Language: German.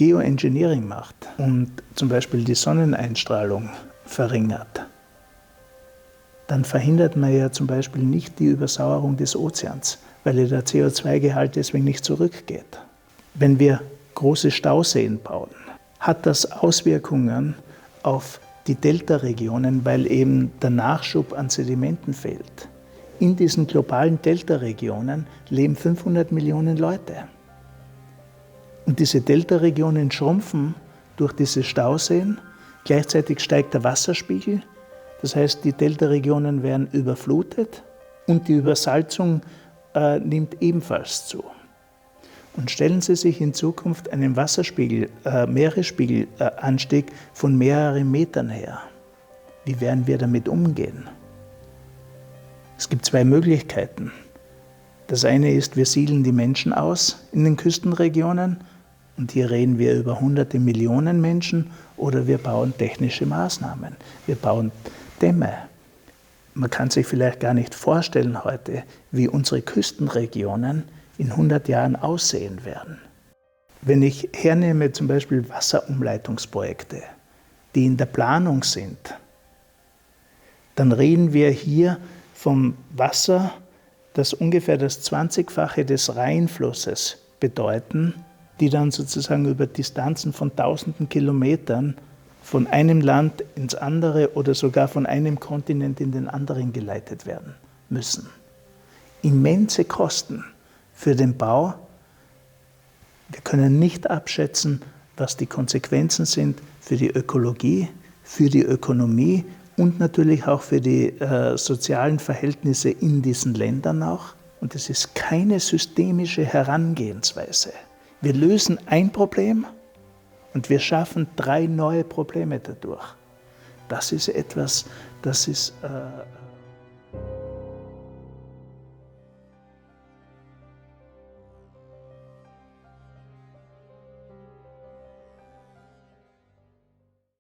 Geoengineering macht und zum Beispiel die Sonneneinstrahlung verringert, dann verhindert man ja zum Beispiel nicht die Übersauerung des Ozeans, weil ja der CO2-Gehalt deswegen nicht zurückgeht. Wenn wir große Stauseen bauen, hat das Auswirkungen auf die Deltaregionen, weil eben der Nachschub an Sedimenten fehlt. In diesen globalen Deltaregionen leben 500 Millionen Leute. Und diese Deltaregionen schrumpfen durch diese Stauseen. Gleichzeitig steigt der Wasserspiegel. Das heißt, die Deltaregionen werden überflutet und die Übersalzung nimmt ebenfalls zu. Und stellen Sie sich in Zukunft einen Meeresspiegelanstieg von mehreren Metern her. Wie werden wir damit umgehen? Es gibt zwei Möglichkeiten. Das eine ist, wir siedeln die Menschen aus in den Küstenregionen und hier reden wir über hunderte Millionen Menschen, oder wir bauen technische Maßnahmen. Wir bauen Dämme. Man kann sich vielleicht gar nicht vorstellen heute, wie unsere Küstenregionen in 100 Jahren aussehen werden. Wenn ich hernehme zum Beispiel Wasserumleitungsprojekte, die in der Planung sind, dann reden wir hier vom Wasser, das ungefähr das 20-fache des Rheinflusses bedeuten, die dann sozusagen über Distanzen von tausenden Kilometern von einem Land ins andere oder sogar von einem Kontinent in den anderen geleitet werden müssen. Immense Kosten für den Bau. Wir können nicht abschätzen, was die Konsequenzen sind für die Ökologie, für die Ökonomie und natürlich auch für die sozialen Verhältnisse in diesen Ländern auch. Und es ist keine systemische Herangehensweise. Wir lösen ein Problem und wir schaffen 3 neue Probleme dadurch. Das ist etwas, das ist